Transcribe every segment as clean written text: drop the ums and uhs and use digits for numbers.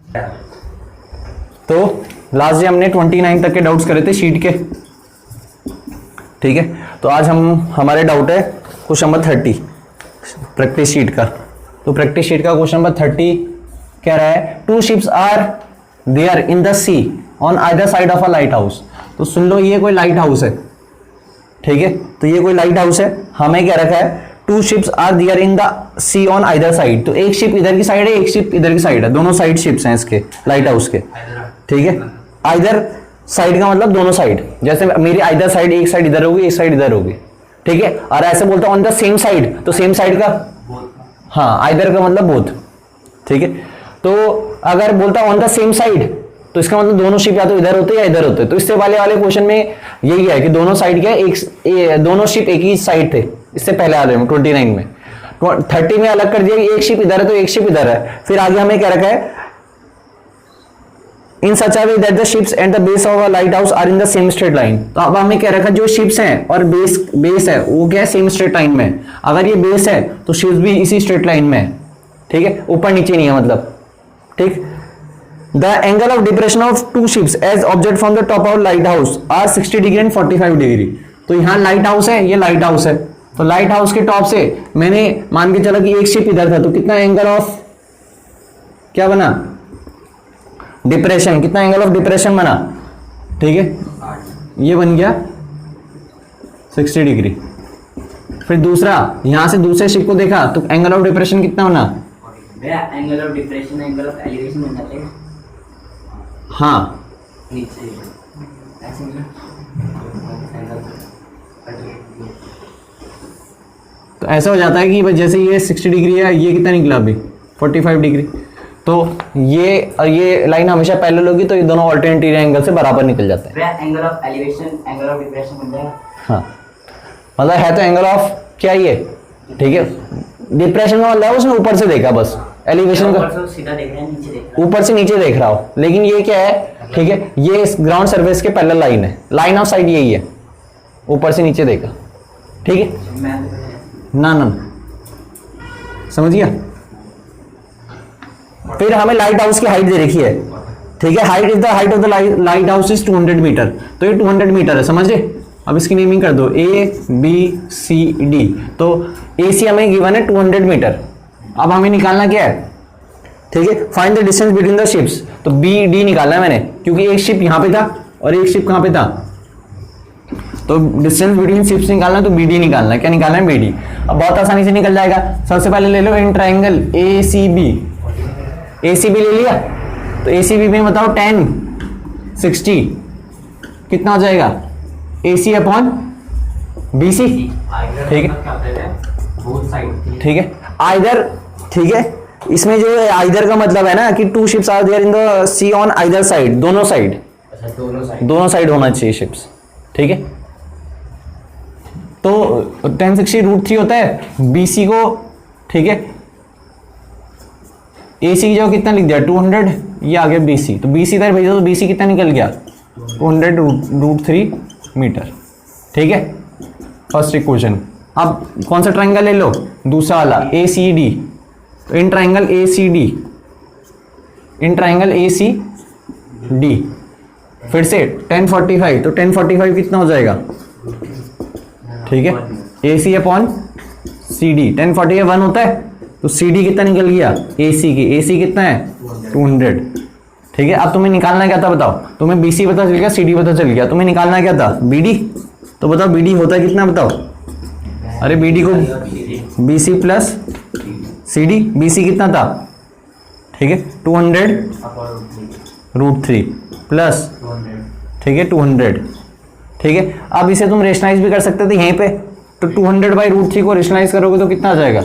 तो last day हमने 29 तक के डाउट्स करे थे शीट के, ठीक है। तो आज हमारे डाउट है क्वेश्चन नंबर 30 प्रैक्टिस शीट का। तो प्रैक्टिस शीट का क्वेश्चन नंबर 30 कह रहा है 2 ships are there in the sea on either side of a lighthouse. तो सुन लो, ये कोई लाइट हाउस है, ठीक है। तो ये कोई लाइट हाउस है, हमें क्या रखा है 2 ships are there in the sea on either side. तो एक शिप इधर की साइड है, एक शिप इधर की साइड है, दोनों साइड शिप्स हैं इसके लाइट हाउस के, ठीक है। आइदर साइड का मतलब दोनों साइड, जैसे मेरी आइदर साइड, एक साइड इधर होगी एक साइड इधर होगी, ठीक है। और ऐसे बोलता ऑन द सेम साइड, तो सेम साइड का हाँ आइदर का मतलब बोथ, ठीक है। तो अगर बोलता ऑन द सेम साइड तो इसका मतलब दोनों शिप या तो इधर होते या इधर होते। तो इससे वाले क्वेश्चन में यही है कि दोनों साइड क्या दोनों शिप एक ही साइड थे, इससे पहले आ रहे हैं 29 में। 30 में अलग कर दिया कि एक शिप इधर है तो एक शिप इधर है। फिर आगे हमें क्या रखा है in such a way that the ships and the base of a lighthouse are in the same straight line. तो अब हमें क्या रखा, जो शिप्स हैं और बेस है वो क्या है सेम स्ट्रेट लाइन में। अगर ये बेस है तो शिप्स भी इसी स्ट्रेट लाइन में है, ठीक है, ऊपर नीचे नहीं है मतलब, ठीक। The angle of depression of 2 ships as observe from the top of lighthouse are 60 degree and 45 degree. तो यहां लाइट हाउस है, ये लाइट हाउस है। तो लाइट हाउस के टॉप से मैंने मान के चला कि एक शिप इधर था, तो कितना एंगल ऑफ क्या बना डिप्रेशन, कितना एंगल ऑफ डिप्रेशन बना, ठीक है, ये बन गया 60 डिग्री। फिर दूसरा यहां से दूसरे शिप को देखा तो एंगल ऑफ डिप्रेशन कितना होना, angle of depression angle of elevation होना चाहिए, हाँ नीचे ऐसे तो ऐसा हो जाता है कि जैसे ये 60 डिग्री है, ये कितना निकला अभी 45 डिग्री। तो ये लाइन हमेशा पैरेलल होगी, तो ये दोनों अल्टरनेट एंगल से बराबर निकल जाते हैं। Angle of elevation angle of depression बन जाएगा, हाँ मतलब है तो एंगल ऑफ क्या ये, ठीक है। डिप्रेशन का मतलब उसने ऊपर से देखा, बस एलिवेशन का सीधा देख रहा है, नीचे देख रहा है, ऊपर से नीचे देख रहा हो, लेकिन ये क्या है, ठीक है, ये इस ग्राउंड सरफेस के पैरेलल लाइन है, लाइन ऑफ साइट यही है, ऊपर से नीचे देखा, ठीक है ना ना समझ गया। फिर हमें लाइट हाउस की हाइट दे रखी है, ठीक है। Height is the height of the lighthouse is 200 metre. तो ये 200 मीटर है, समझ रहे। अब इसकी नेमिंग कर दो ABCD। तो AC हमें गिवन है 200 मीटर। अब हमें निकालना क्या है, ठीक है, find the distance between the ships. तो BD निकालना है मैंने, क्योंकि एक शिप यहां पे था और एक शिप कहां पे था, तो डिस्टेंस बिटवीन शिप्स निकालना है तो BD निकालना है। क्या निकालना है, BD। अब बहुत आसानी से निकल जाएगा। सबसे पहले ले लो इन ट्राइंगल ACB ले लिया, तो ACB में बताओ 10 60 कितना हो जाएगा, AC अपॉन BC, ठीक है, ठीक है। आइदर, ठीक है, इसमें जो है आइदर का मतलब है ना कि 2 ships are there in the sea on either side, दोनों साइड, दोनों साइड होना चाहिए शिप्स, ठीक है। तो 1060 √3 होता है BC को, ठीक है। AC की जगह कितना लिख दिया 200, ये आ गया BC। तो BC इधर भेजो तो BC कितना निकल गया 200 √3 मीटर, ठीक है। First equation. अब कौन सा ट्राइंगल ले लो, दूसरा वाला ACD। तो in triangle ACD, in triangle ACD फिर से 1045। तो 1045 कितना हो जाएगा, ठीक है, AC अपॉन CD। 1045 1 होता है, तो CD कितना निकल गया AC की, AC कितना है 200, ठीक है। अब तुम्हें निकालना क्या था बताओ, तुम्हें BC पता चल गया, CD पता चल गया, तुम्हें निकालना क्या था BD। तो बताओ BD होता है कितना, बताओ। अरे BD को BC प्लस CD, BC कितना था, ठीक है 200 √3 प्लस, ठीक है 200, ठीक है। अब इसे तुम रेशनाइज भी कर सकते थे यहीं पे, तो 200/√3 को रेशनाइज करोगे तो कितना आ जाएगा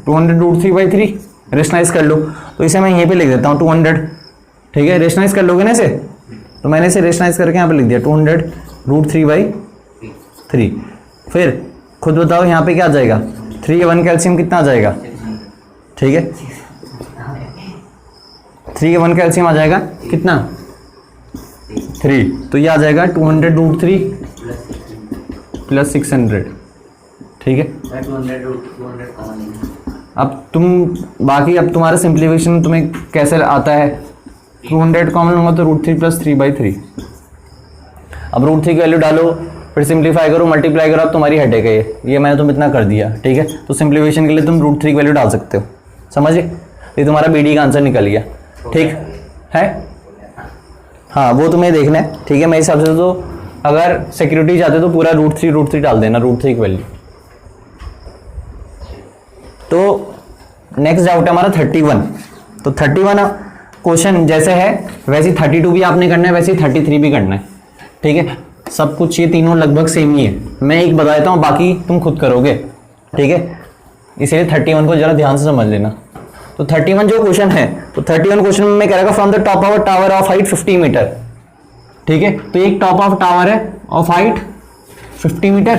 200√3/3 रेशनाइज कर लो। तो इसे मैं यहीं पे लिख देता हूँ 200, ठीक है। रेशनाइज कर लोगे ना इसे, तो मैंने इसे रेशनाइज करके यहाँ पे लिख दिया 200√3/3। फिर खुद बताओ यहाँ पे क्या आ जाएगा, 3 1 का एलसीएम कितना आ जाएगा, ठीक है। 3 1 का एलसीएम आ जाएगा कितना 3। तो ये आ जाएगा 200√3 प्लस 600, ठीक है। अब तुम बाकी अब तुम्हारा सिंप्लीफिकेशन तुम्हें कैसे आता है, 200 कॉमन लूंगा तो √3 + 3/3। अब √3 की वैल्यू डालो, फिर सिंप्लीफाई करो, मल्टीप्लाई करो, अब तुम्हारी हेडेक है ये मैंने तुम इतना कर दिया, ठीक है। तो सिंप्लीफिकेशन के लिए तुम √3 की वैल्यू डाल सकते हो, समझे। ये तुम्हारा BD का आंसर निकल गया, ठीक है। हाँ वो तुम्हें देखना है, ठीक है। मेरे हिसाब से तो अगर सिक्योरिटी चाहते हो तो पूरा √3 डाल देना, √3 की वैल्यू। तो नेक्स्ट डाउट है हमारा 31। तो 31 क्वेश्चन जैसे है वैसे 32 भी आपने करना है, वैसे 33 भी करना है, ठीक है। सब कुछ ये तीनों लगभग सेम ही है, मैं एक बता देता हूँ, बाकी तुम खुद करोगे, ठीक है। इसलिए 31 को जरा ध्यान से समझ लेना। तो 31 जो क्वेश्चन है, तो 31 क्वेश्चन में मैं कह रहा from the top of tower of height 50 metre, ठीक है। तो एक टॉप ऑफ टावर है ऑफ हाइट 50 मीटर,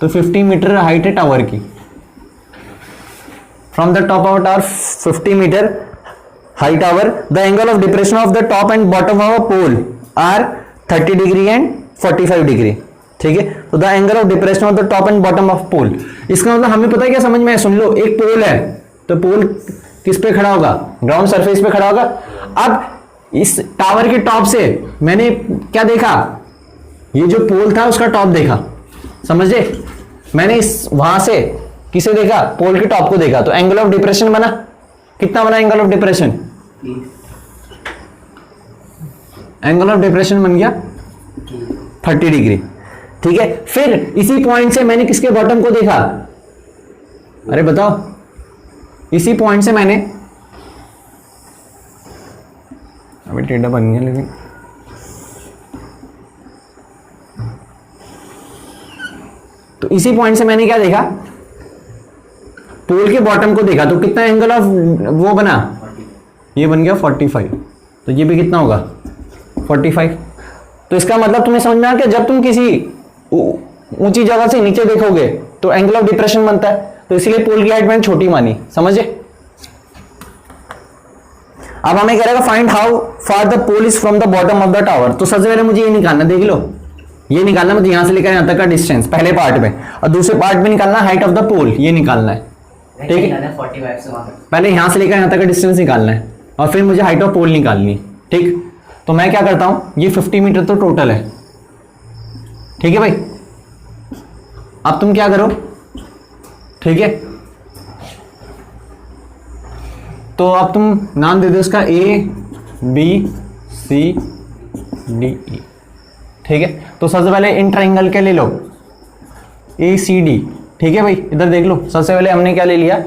तो 50 मीटर हाइट है टावर की। From the top of tower 50 metre high tower, the angle of depression of the top and bottom of a pole are 30 degree and 45 degree, ठीक है। तो the angle of depression of the top and bottom of पोल, इसका मतलब हमें पता है क्या समझ में है, सुन लो। एक पोल है तो पोल किस पे खड़ा होगा, ग्राउंड सरफेस पे खड़ा होगा। अब इस टावर के टॉप से मैंने क्या देखा, ये जो पोल था उसका टॉप देखा, समझे। मैंने इस वहां से किसे देखा, पोल के टॉप को देखा, तो एंगल ऑफ डिप्रेशन बना, कितना बना angle of depression, angle of depression बन गया 30 डिग्री, ठीक है। फिर इसी पॉइंट से मैंने किसके बॉटम को देखा, अरे बताओ, इसी पॉइंट से मैंने, अभी टेढ़ा बन गया लेकिन, तो इसी पॉइंट से मैंने क्या देखा, पोल के बॉटम को देखा। तो कितना एंगल ऑफ वो बना, ये बन गया 45, तो ये भी कितना होगा 45। तो इसका मतलब तुम्हें समझ में आ गया, जब तुम किसी ऊंची जगह से नीचे देखोगे तो एंगल ऑफ डिप्रेशन बनता है, तो इसलिए पोल की हाइट मैंने छोटी मानी, समझे। अब हमें कह रहा है find how far the pole is from the bottom of the tower. तो सबसे पहले मुझे ये निकालना, देख लो, ये निकालना मुझे यहां से लेकर यहां तक का डिस्टेंस पहले पार्ट में, और दूसरे पार्ट में निकालना हाइट ऑफ द पोल, ये निकालना है, ठीक है। पहले यहां से लेकर यहां तक का डिस्टेंस निकालना है और फिर मुझे हाइट ऑफ पोल निकालनी, ठीक। तो मैं क्या करता हूं, ये 50 मीटर तो टोटल है, ठीक है भाई। अब तुम क्या करो, ठीक है, तो अब तुम नाम दे दो इसका ABCDE, ठीक है। तो सबसे पहले इन ट्राइंगल के ले लो ACD, ठीक है भाई। इधर देख लो, सबसे पहले हमने क्या ले लिया,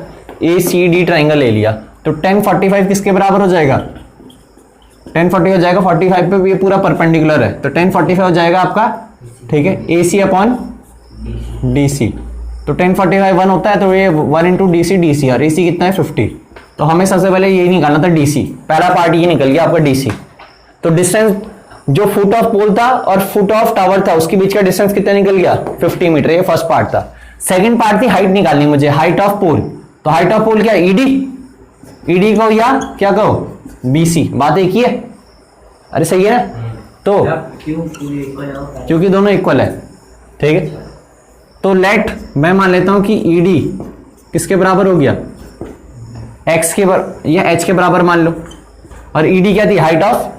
ACD ट्राइंगल ले लिया। तो 10 45 किसके बराबर हो जाएगा, 10 40 हो जाएगा, 45 पे ये पूरा परपेंडिकुलर है, तो 10 45 हो जाएगा आपका, ठीक है, AC अपॉन DC। तो 10 45 1 होता है, तो ये 1 इंटू DC, और AC कितना है 50। तो हमें सबसे पहले यही निकालना था DC, पहला पार्ट ये निकल गया आपका DC। तो डिस्टेंस जो फुट ऑफ पोल था और फुट ऑफ टावर था उसके बीच का डिस्टेंस कितना निकल गया 50 मीटर, ये फर्स्ट पार्ट था। सेकंड पार्ट थी हाइट निकालनी मुझे, हाइट ऑफ पोल। तो हाइट ऑफ पोल क्या, ED को या क्या कहो BC, बात एक ही है, अरे सही है ना। तो क्योंकि दोनों इक्वल है, ठीक है। तो लेट मैं मान लेता हूं कि ED किसके बराबर हो गया, X के बराबर या H के बराबर मान लो, और ED क्या थी, हाइट ऑफ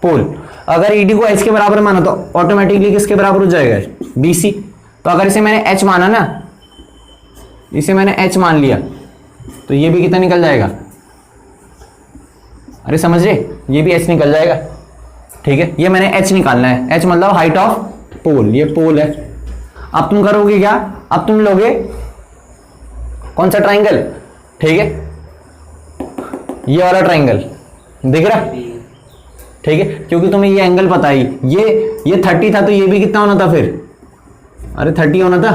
पोल। अगर ED को H के बराबर माना तो ऑटोमेटिकली किसके बराबर हो जाएगा, BC। तो अगर इसे मैंने H माना ना, इसे मैंने H मान लिया, तो ये भी कितना निकल जाएगा, अरे समझ रहे, ये भी H निकल जाएगा, ठीक है। ये मैंने H निकालना है, H मतलब हाइट ऑफ पोल, ये पोल है। अब तुम करोगे क्या, अब तुम लोगे कौन सा ट्राइंगल, ठीक है, ये वाला ट्राइंगल दिख रहा, ठीक है, क्योंकि तुम्हें ये एंगल पता ही, ये 30 था, तो ये भी कितना होना था फिर, अरे 30 होना था,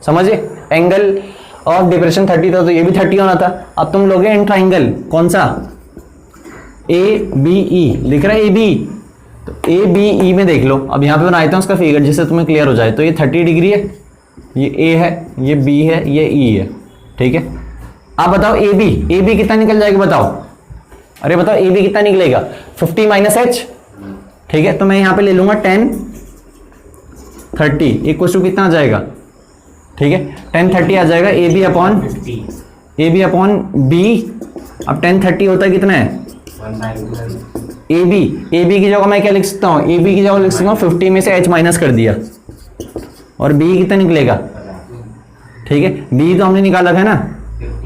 समझे। एंगल ऑफ डिप्रेशन 30 था, तो ये भी 30 होना था। अब तुम लोगे इन ट्राइंगल कौन सा, ABE लिख रहा है, AB। तो ABE में देख लो, अब यहां पे बना देता हूं उसका फिगर जिससे तुम्हें क्लियर हो जाए। तो ये 30 डिग्री है, ये A है, ये B है, ये E है, ठीक है। अब बताओ AB कितना निकल जाएगा, बताओ, अरे बताओ AB कितना निकलेगा, 50 माइनस H, ठीक है। तो मैं यहां पे ले लूंगा 10 30 इक्वल टू कितना आ जाएगा ठीक है, 1030 आ जाएगा A B upon 50 A B upon B. अब 1030 होता है कितना है 1/2 ए बी की जगह मैं क्या लिख सकता हूँ, ए बी की जगह लिख सकता हूँ 50 में से एच माइनस कर दिया और बी कितना निकलेगा, ठीक है, बी तो हमने निकाला था ना,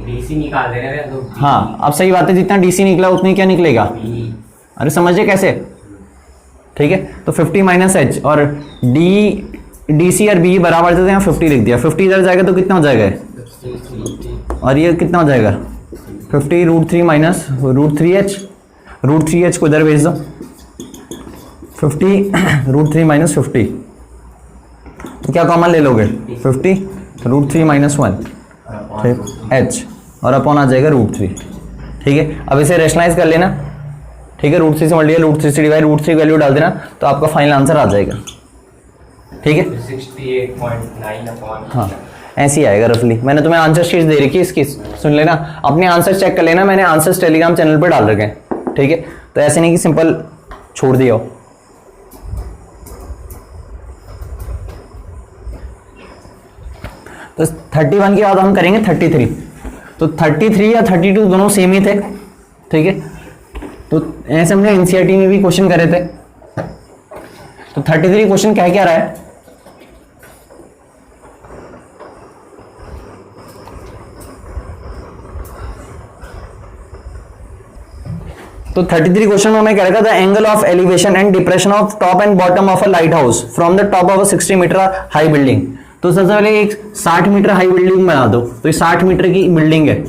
डीसी निकाल दे रहे हैं तो हाँ अब सही बात है, जितना डीसी निकला उतनी क्या निकलेगा, अरे समझे कैसे, ठीक है, तो 50 माइनस एच और डी सी और बी बराबर थे, यहाँ 50 लिख दिया, 50 इधर जाएगा तो कितना हो जाएगा, और ये कितना हो जाएगा 50 √3 माइनस √3h, √3h को इधर भेज दो, 50 √3 माइनस 50, तो क्या कॉमन ले लोगे 50 √3 माइनस 1 h और अपॉन आ जाएगा √3, ठीक है। अब इसे रेशनलाइज कर लेना, ठीक है, √3 से मल्टीप्लाई √3 से डिवाइड √3 वैल्यू डाल देना तो आपका फाइनल आंसर आ जाएगा, ठीक है। 68.9 अपॉन हाँ ऐसे ही आएगा रफली, मैंने तुम्हें आंसर शीट दे रखी है इसकी, सुन लेना, अपने आंसर चेक कर लेना, मैंने आंसर्स टेलीग्राम चैनल पर डाल रखे हैं, ठीक है, तो ऐसे नहीं कि सिंपल छोड़ दिया हो। तो 31 के बाद हम करेंगे 33, तो 33 या 32 दोनों सेम ही थे, ठीक है, तो ऐसे हमने एनसीईआरटी में भी क्वेश्चन करे थे। तो 33 क्वेश्चन क्या रहा है, तो 33 क्वेश्चन में मैं कह रहा था the angle of elevation and depression of top and bottom of a lighthouse from the top of a 60 metre high building. तो सबसे पहले एक 60 मीटर हाई बिल्डिंग बना दो, तो ये 60 मीटर की बिल्डिंग है,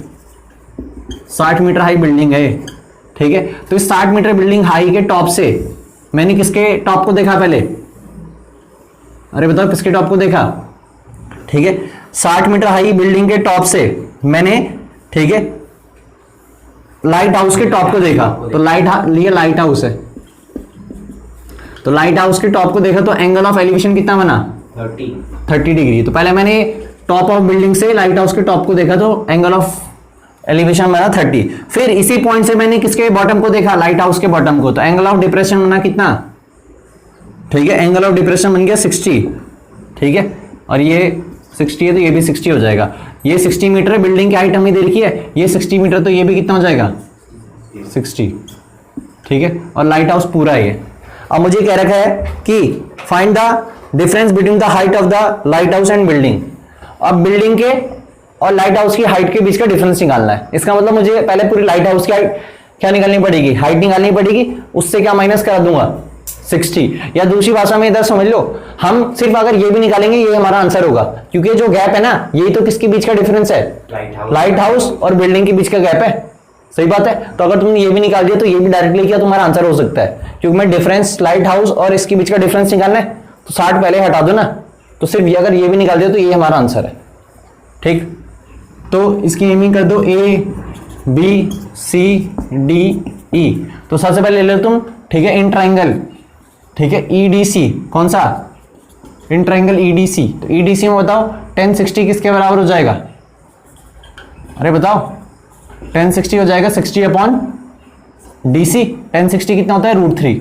60 मीटर हाई बिल्डिंग है, ठीक है, तो इस 60 मीटर बिल्डिंग हाई के टॉप से मैंने किसके टॉप को देखा पहले, अरे बताओ किसके टॉप को देखा, ठीक है, 60 मीटर हाई बिल्डिंग के टॉप से मैंने, ठीक है, लाइट हाउस के टॉप को देखा, तो लाइट हाउस है, तो लाइट हाउस के टॉप को देखा तो एंगल ऑफ एलिवेशन कितना बना 30 डिग्री। तो पहले मैंने टॉप ऑफ बिल्डिंग से लाइट हाउस के टॉप को देखा तो एंगल ऑफ एलिवेशन बना 30, फिर इसी पॉइंट से मैंने किसके बॉटम को देखा, लाइट हाउस के बॉटम को, तो एंगल ऑफ डिप्रेशन बना कितना, ठीक है, एंगल ऑफ डिप्रेशन बन गया 60, ठीक है, और ये 60 है तो ये भी 60 हो जाएगा, ये 60 मीटर बिल्डिंग की हाइट हमें दे रखी है, ये 60 मीटर तो ये भी कितना हो जाएगा 60, ठीक है, और लाइट हाउस पूरा है। अब मुझे कह रखा है कि find the difference between the height of the light house and building. अब बिल्डिंग के और लाइट हाउस की हाइट के बीच का डिफरेंस निकालना है, इसका मतलब मुझे पहले पूरी लाइट हाउस की हाइट क्या निकालनी पड़ेगी, हाइट निकालनी पड़ेगी, उससे क्या माइनस करा दूंगा 60, या दूसरी भाषा में इधर समझ लो, हम सिर्फ अगर ये भी निकालेंगे ये हमारा आंसर होगा, क्योंकि जो गैप है ना यही तो किसके बीच का डिफरेंस है, लाइट हाउस और बिल्डिंग के बीच का गैप है, सही बात है। तो अगर तुमने ये भी निकाल दिया तो ये भी डायरेक्टली किया तुम्हारा आंसर हो सकता है, क्योंकि मैं डिफरेंस लाइट हाउस और इसके बीच का डिफरेंस निकालना है तो 60 पहले हटा दो ना, तो सिर्फ ये अगर ये भी निकाल दिया तो ये हमारा आंसर है, ठीक। तो इसकी एमिंग कर दो A B C D E, तो सबसे पहले ले लो तुम, ठीक है, इन ट्राइंगल, ठीक है, EDC, कौन सा इन ट्राइंगल EDC, तो EDC में बताओ 1060 किसके बराबर हो जाएगा, अरे बताओ 1060 हो जाएगा 60 अपॉन DC, 1060 कितना होता है √3,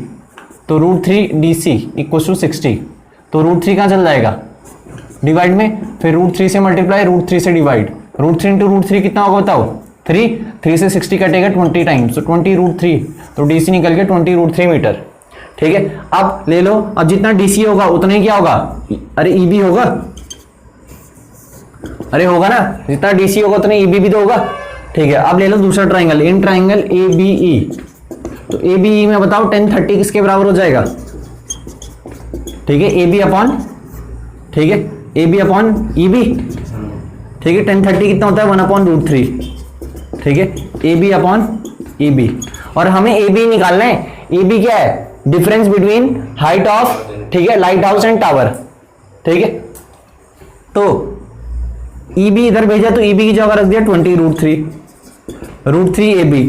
तो √3 DC इक्वल टू 60, तो √3 कहाँ चल जाएगा डिवाइड में, फिर √3 से मल्टीप्लाई √3 से डिवाइड, √3 इंटू √3 कितना होगा बताओ 3 से 60 कटेगा 20 टाइम्स, तो 20 √3, तो DC निकल के 20 √3 मीटर, ठीक है। अब ले लो, अब जितना DC होगा उतना ही क्या होगा, अरे EB होगा, अरे होगा ना, जितना DC होगा उतना EB भी तो होगा, ठीक है। अब ले लो दूसरा ट्राइंगल, इन ट्राइंगल ABE, तो ABE में बताओ 1030 किसके बराबर हो जाएगा, ठीक है, AB अपॉन, ठीक है, AB अपॉन EB, ठीक है, 1030 कितना होता है 1/√3, ठीक है, AB अपॉन EB, और हमें AB निकालना है, AB क्या है, डिफरेंस बिटवीन हाइट ऑफ, ठीक है, लाइट हाउस एंड टावर, ठीक है, तो EB इधर भेजा तो EB की जगह रख दिया 20 √3 AB,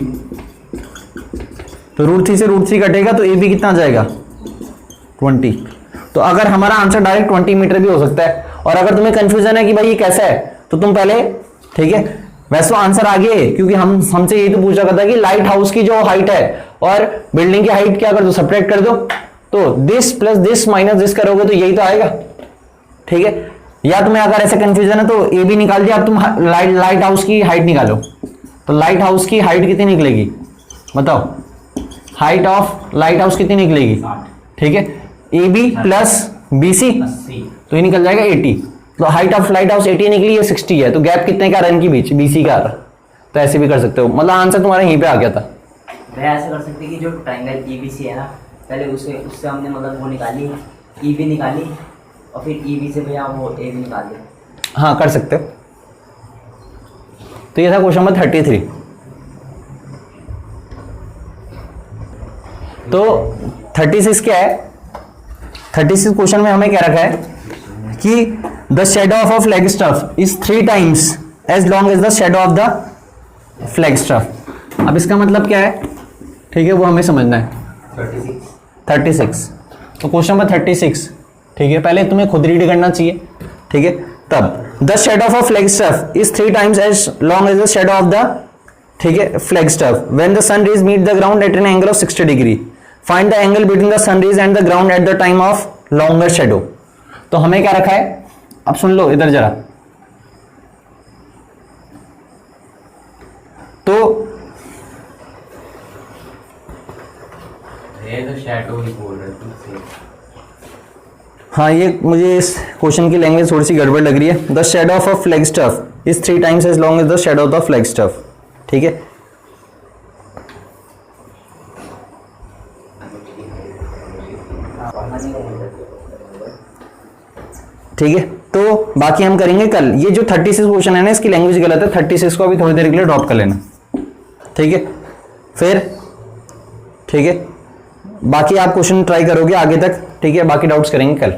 तो √3 से √3 कटेगा तो AB कितना आ जाएगा 20, तो अगर हमारा आंसर डायरेक्ट 20 मीटर भी हो सकता है, और अगर तुम्हें कंफ्यूजन है कि भाई ये कैसा है तो तुम पहले, ठीक है, वैसे तो आंसर आगे है क्योंकि हमसे यही तो पूछा था कि लाइट हाउस की जो हाइट है और बिल्डिंग की हाइट क्या कर दो, सब्ट्रैक्ट कर दो, तो this plus this minus this करोगे तो यही तो आएगा, ठीक है। या तुम्हें अगर ऐसे कंफ्यूजन है तो ए बी निकाल दिया, अब तुम लाइट हाउस की हाइट निकालो। तो लाइट हाउस की हाइट कितनी निकलेगी बताओ, हाइट ऑफ लाइट हाउस कितनी निकलेगी, 60, ठीक है, A B plus B C 80, तो ये निकल जाएगा 80। तो हाइट ऑफ लाइट हाउस 80 निकली, ये 60 है, तो गैप कितने का रन के बीच, बीसी का आ रहा। तो ऐसे भी कर सकते हो, मतलब आंसर तुम्हारा यहीं पे आ गया था। वह ऐसे कर सकते कि जो ट्रायंगल ईबीसी है ना, पहले उससे हमने मतलब वो निकाली, ईबी निकाली, और फिर ईबी से भैया वो ए भी निकाल दिया। हाँ कर सकते हो। तो ये था क्वेश्चन नंबर 33। तो 36 क्या है, 36 क्वेश्चन में हमें क्या रखा है कि the shadow of a flag staff is 3 times as long as the shadow of the flag staff. अब इसका मतलब क्या है, ठीक है, वो हमें समझना है। 36 तो क्वेश्चन नंबर 36, ठीक है, पहले तुम्हें खुद रीड करना चाहिए, ठीक है। तब the shadow of a flag staff is 3 times as long as the shadow of the, ठीक है, flag staff when the sun rays meet the ground at an angle of 60 degree. Find the angle between the sun rays and the ground at the time of longer shadow. तो हमें क्या रखा है, अब सुन लो इधर जरा। तो शैडो ही बोल रहे हाँ, ये मुझे इस क्वेश्चन की लैंग्वेज थोड़ी सी गड़बड़ लग रही है। The shadow of a flag staff is 3 times as long as the shadow of the flag staff, ठीक है। ठीक है, तो बाकी हम करेंगे कल। ये जो 36 क्वेश्चन है ना, इसकी लैंग्वेज गलत है, 36 को अभी थोड़ी देर के लिए ड्रॉप कर लेना, ठीक है। फिर ठीक है, बाकी आप क्वेश्चन ट्राई करोगे आगे तक, ठीक है, बाकी डाउट्स करेंगे कल।